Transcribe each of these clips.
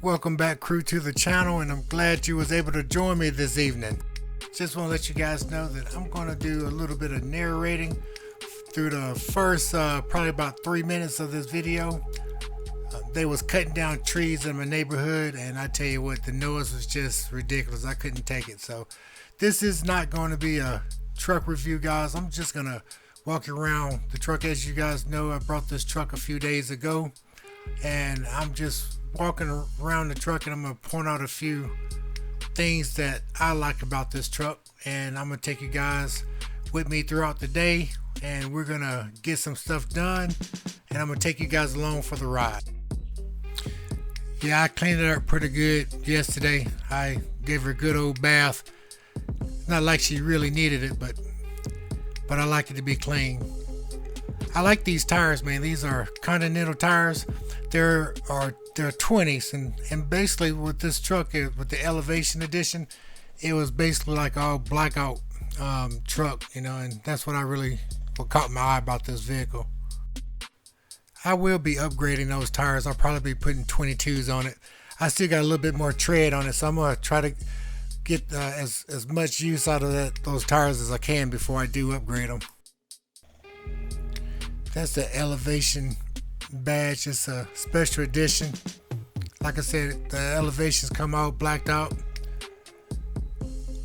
Welcome back, crew, to the channel, and I'm glad you was able to join me this evening. Just want to let you guys know that I'm going to do a little bit of narrating through the first probably about 3 minutes of this video. They was cutting down trees in my neighborhood, and I tell you what, the noise was just ridiculous. I couldn't take it. So this is not going to be a truck review, guys. I'm just going to walk you around the truck. As you guys know, I brought this truck a few days ago, and I'm just walking around the truck, and I'm going to point out a few things that I like about this truck, and I'm going to take you guys with me throughout the day, and we're going to get some stuff done, and I'm going to take you guys along for the ride. Yeah, I cleaned it up pretty good yesterday. I gave her a good old bath. Not like she really needed it, but I like it to be clean. I like these tires, man. These are Continental tires. They're 20s, and basically with this truck, with the Elevation Edition, it was basically like all blackout truck, you know, and that's what caught my eye about this vehicle. I will be upgrading those tires. I'll probably be putting 22s on it. I still got a little bit more tread on it, so I'm gonna try to get as much use out of those tires as I can before I do upgrade them. That's the Elevation badge. It's a special edition. Like I said, the elevations come out blacked out.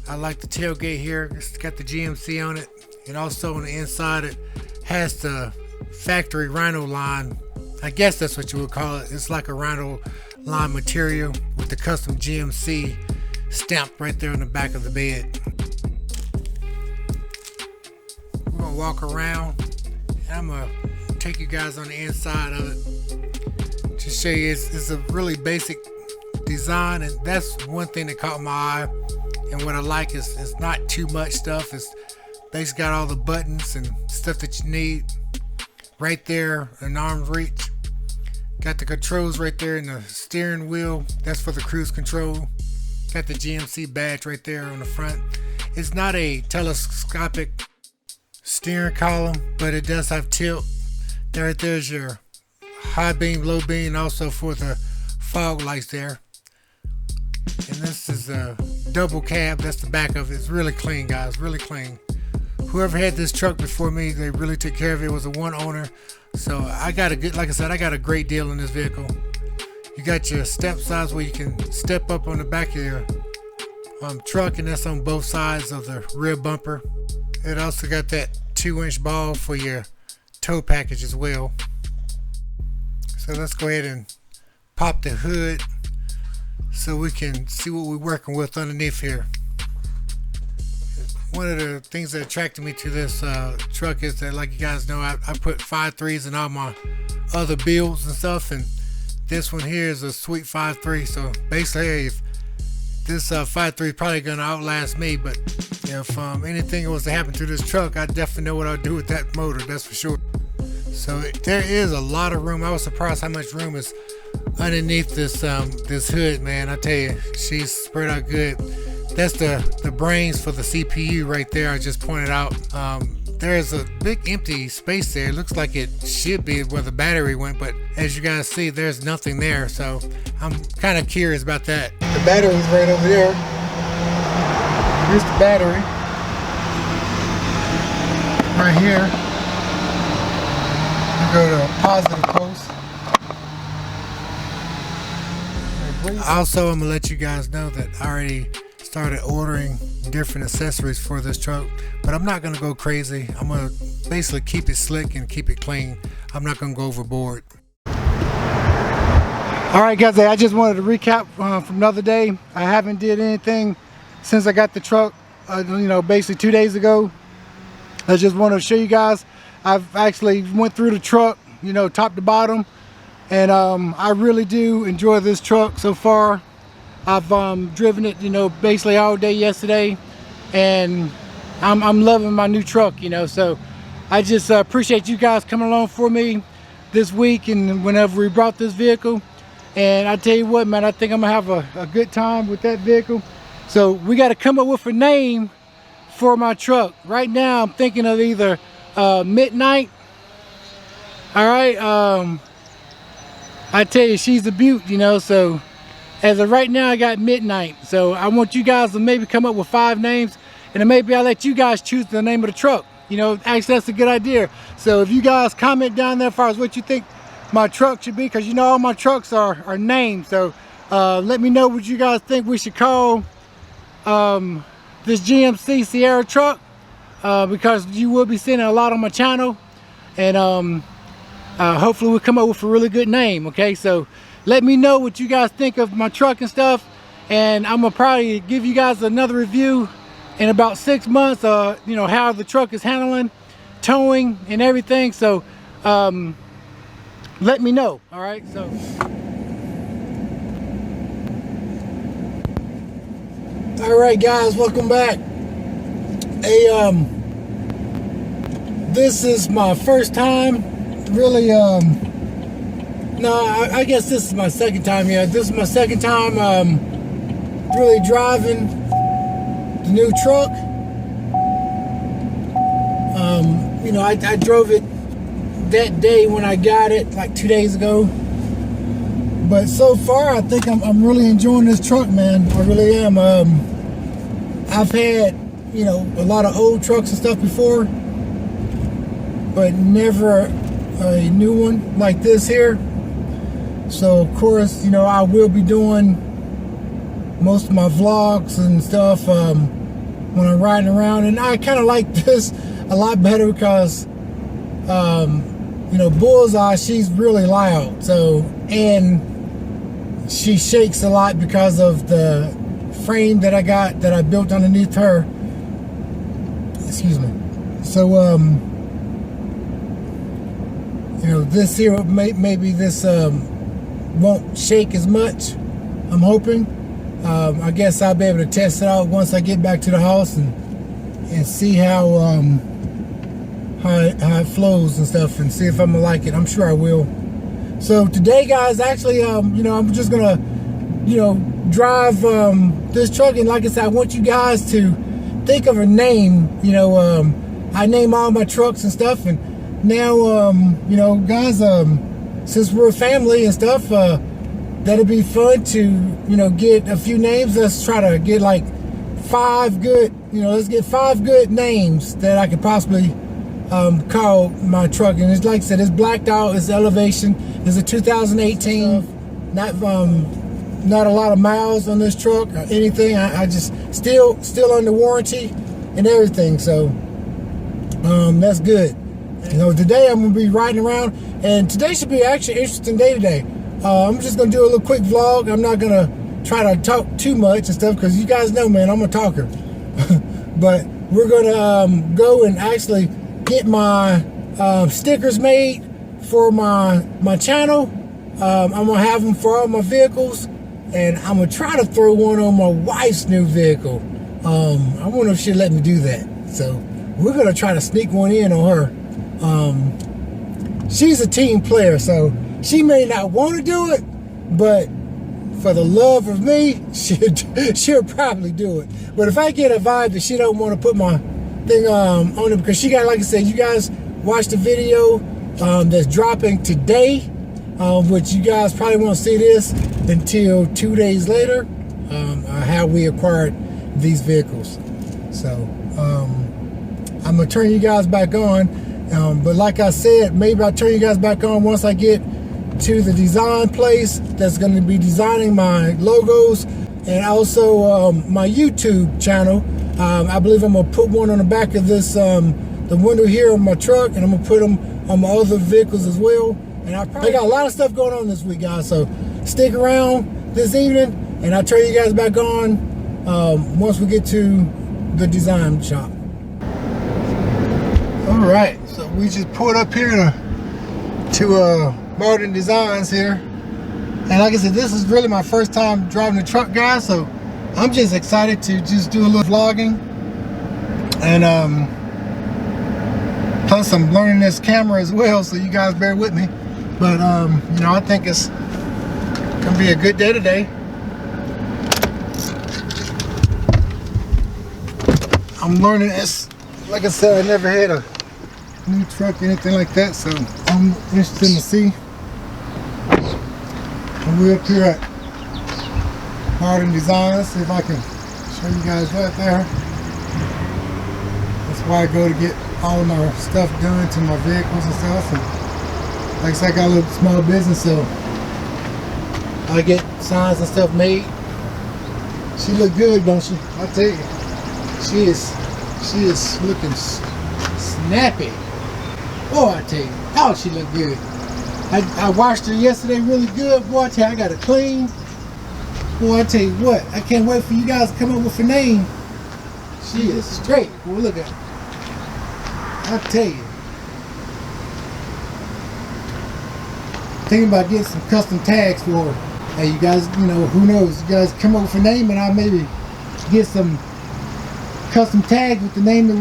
I like the tailgate here. It's got the GMC on it, and also on the inside it has the factory Rhino line. I guess that's what you would call it. It's like a Rhino line material with the custom GMC stamped right there on the back of the bed. We're gonna walk around, and I'm gonna take you guys on the inside of it to show you it's a really basic design, and that's one thing that caught my eye. And what I like is it's not too much stuff. It's basically got all the buttons and stuff that you need right there in arm's reach. Got the controls right there in the steering wheel. That's for the cruise control. Got the GMC badge right there on the front. It's not a telescopic steering column, but it does have tilt. Right there's your high beam, low beam, and also for the fog lights there. And this is a double cab. That's the back of it. It's really clean, guys, really clean. Whoever had this truck before me, they really took care of it. It was a one owner. So I got a good, like I said, I got a great deal in this vehicle. You got your step sides where you can step up on the back of your truck, and that's on both sides of the rear bumper. It also got that 2-inch ball for your tow package as well. So let's go ahead and pop the hood so we can see what we're working with underneath here. One of the things that attracted me to this truck is that, like you guys know, I put 5.3s in all my other builds and stuff, and this one here is a sweet 5.3. So basically, if this 5.3 is probably gonna outlast me, but if anything was to happen to this truck, I definitely know what I'll do with that motor, that's for sure. So there is a lot of room. I was surprised how much room is underneath this this hood, man. I tell you, she's spread out good. That's the brains for the CPU right there. I just pointed out. There's a big empty space there. It looks like it should be where the battery went, but as you guys see, there's nothing there. So I'm kind of curious about that. The battery's right over there. Here's the battery. Right here. You go to a positive post. Also, I'm gonna let you guys know that I already started ordering different accessories for this truck, but I'm not gonna go crazy. I'm gonna basically keep it slick and keep it clean. I'm not gonna go overboard. All right, guys, I just wanted to recap from another day. I haven't did anything since I got the truck, you know, basically 2 days ago. I just want to show you guys. I've actually went through the truck, you know, top to bottom, and I really do enjoy this truck so far. I've driven it, you know, basically all day yesterday, and I'm loving my new truck, you know. So I just appreciate you guys coming along for me this week and whenever we brought this vehicle. And I tell you what, man, I think I'm gonna have a good time with that vehicle. So we got to come up with a name for my truck. Right now I'm thinking of either Midnight. All right, I tell you, she's a beaut, you know. So as of right now, I got Midnight. So I want you guys to maybe come up with 5 names, and then maybe I'll let you guys choose the name of the truck. You know, actually, that's a good idea. So if you guys comment down there as far as what you think my truck should be, because you know all my trucks are named. So let me know what you guys think we should call this GMC Sierra truck, because you will be seeing it a lot on my channel, and hopefully we'll come up with a really good name. Okay, so let me know what you guys think of my truck and stuff, and I'm gonna probably give you guys another review in about 6 months, you know, how the truck is handling towing and everything. So let me know. All right, so all right guys, welcome back. This is my first time really, no, I guess this is my second time. Yeah, this is my second time really driving the new truck. You know, I drove it that day when I got it, like 2 days ago. But so far, I think I'm really enjoying this truck, man. I really am. I've had, you know, a lot of old trucks and stuff before, but never a new one like this here. So of course, you know, I will be doing most of my vlogs and stuff when I'm riding around, and I kind of like this a lot better because you know, Bullseye, she's really loud, so, and she shakes a lot because of the frame that I built underneath her. Excuse me. So you know, this here, maybe this won't shake as much, I'm hoping. I guess I'll be able to test it out once I get back to the house and see how it flows and stuff, and see if I'm gonna like it. I'm sure I will. So today, guys, actually, you know, I'm just gonna, you know, drive this truck, and like I said, I want you guys to think of a name. You know, I name all my trucks and stuff, and now, you know, guys, since we're a family and stuff, that'd be fun to, you know, get a few names. Let's try to get like 5 good, you know, let's get 5 good names that I could possibly call my truck. And it's like I said, it's blacked out, it's Elevation, it's a 2018, not a lot of miles on this truck or anything. I just still under warranty and everything, so that's good. You know, today I'm gonna be riding around, and today should be actually an interesting day today. I'm just gonna do a little quick vlog. I'm not gonna try to talk too much and stuff, because you guys know, man, I'm a talker. But we're gonna go and actually get my stickers made for my channel. I'm gonna have them for all my vehicles, and I'm gonna try to throw one on my wife's new vehicle. I wonder if she'll let me do that. So we're gonna try to sneak one in on her. She's a team player, so she may not want to do it, but for the love of me, she'll probably do it. But if I get a vibe that she don't want to put my thing on it, because she got, like I said, you guys watched the video that's dropping today, which you guys probably won't see this until 2 days later, how we acquired these vehicles. So I'm gonna turn you guys back on, but like I said, maybe I'll turn you guys back on once I get to the design place that's going to be designing my logos, and also my YouTube channel. I believe I'm gonna put one on the back of this the window here on my truck, and I'm gonna put them on my other vehicles as well. And I got a lot of stuff going on this week, guys, so stick around this evening, and I'll turn you guys back on once we get to the design shop. All right, so we just pulled up here to Modern Designs here, and like I said, this is really my first time driving the truck, guys, so I'm just excited to just do a little vlogging, and plus I'm learning this camera as well, so you guys bear with me. But you know, I think it's gonna be a good day today. I'm learning this. Like I said, I never had a new truck or anything like that, so I'm interested to see. And we're up here at Modern Designs. See if I can show you guys that there. That's why I go to get all of my stuff done to my vehicles and stuff. And like I said, I got a little small business, so I get signs and stuff made. She look good, don't she? I tell you, she is looking snappy. Oh, I tell you, oh, she look good. I washed her yesterday really good. Boy, I tell you, I got her clean. Boy, I tell you what, I can't wait for you guys to come up with a name. She is straight. Boy, look at her. I tell you. Thinking about getting some custom tags for her. Hey, you guys, you know, who knows? You guys come up with a name, and I'll maybe get some custom tags with the name that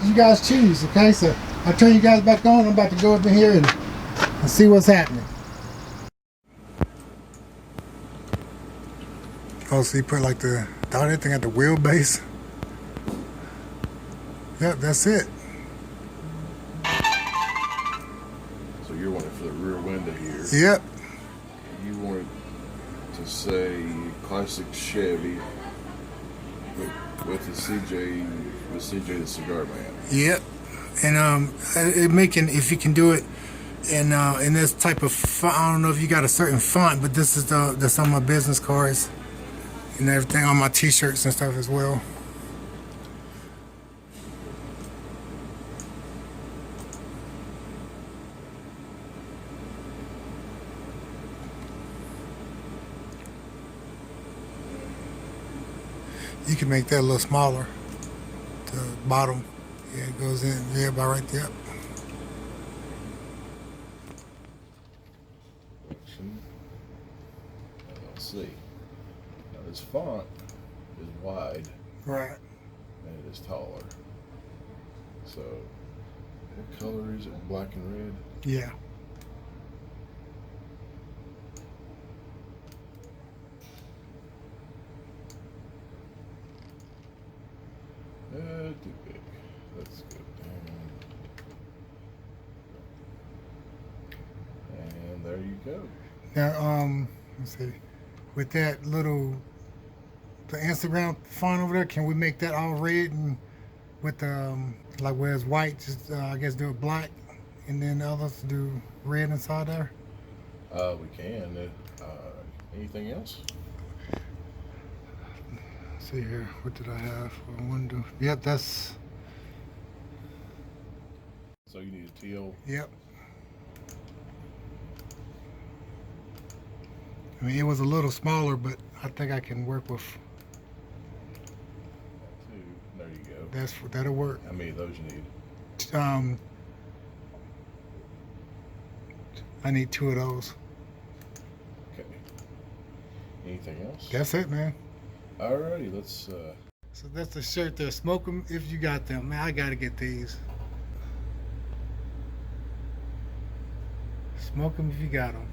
you guys choose. Okay, so I'll turn you guys back on. I'm about to go up in here and see what's happening. Oh, so you put like the dotted thing at the wheelbase? Yep, that's it. So you're wanting for the rear window here. Yep. You wanted to say classic Chevy with the CJ the Cigar Man. Yep. And if you can do it in this type of font, I don't know if you got a certain font, but this is that's on my business cards and everything, on my t-shirts and stuff as well. You can make that a little smaller. The bottom, yeah, it goes in there about right there. Let's see. Now this font is wide, Right. and it is taller. So, what color is it? Black and red. Yeah. Too big. Let's go down. And there you go. Now, let's see. With that little, the Instagram font over there, can we make that all red and with like where it's white, just I guess do it black, and then the others do red inside there? We can. Anything else? Let's see here. What did I have for a window? Yep, that's. So you need a teal. Yep. I mean, it was a little smaller, but I think I can work with. There you go. That'll work. How many of those you need? I need 2 of those. Okay. Anything else? That's it, man. Alrighty, let's. So that's the shirt there. Smoke them if you got them. Man, I gotta get these. Smoke them if you got them.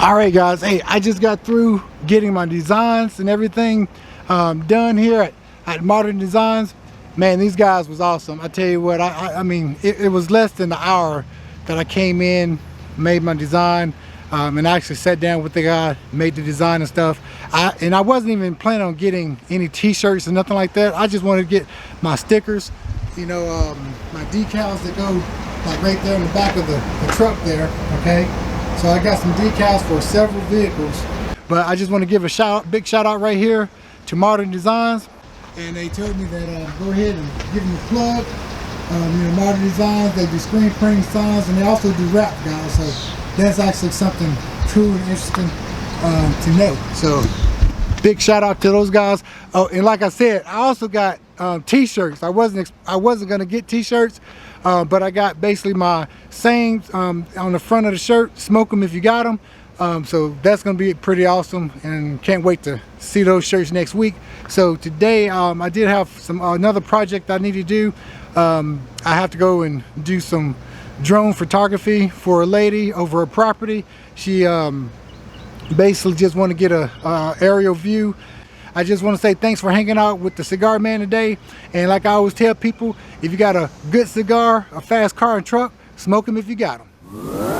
All right, guys. Hey, I just got through getting my designs and everything done here at Modern Designs. Man, these guys was awesome. I tell you what, I mean, it was less than an hour that I came in, made my design, and I actually sat down with the guy, made the design and stuff. And I wasn't even planning on getting any t-shirts or nothing like that. I just wanted to get my stickers, you know, my decals that go like right there in the back of the truck there, okay? So I got some decals for several vehicles. But I just want to give a big shout out right here to Modern Designs. And they told me that go ahead and give them a plug. You know, Modern Designs, they do screen printing signs, and they also do wrap, guys. So that's actually something true and interesting to know. So big shout out to those guys. Oh, and like I said, I also got t-shirts. I wasn't gonna get t-shirts, but I got basically my sayings on the front of the shirt. Smoke them if you got them. So that's gonna be pretty awesome, and can't wait to see those shirts next week. So today I did have another project I need to do. I have to go and do some drone photography for a lady over a property. She basically just want to get a aerial view. I just want to say thanks for hanging out with the Cigar Man today. And like I always tell people, if you got a good cigar, a fast car and truck, smoke them if you got them.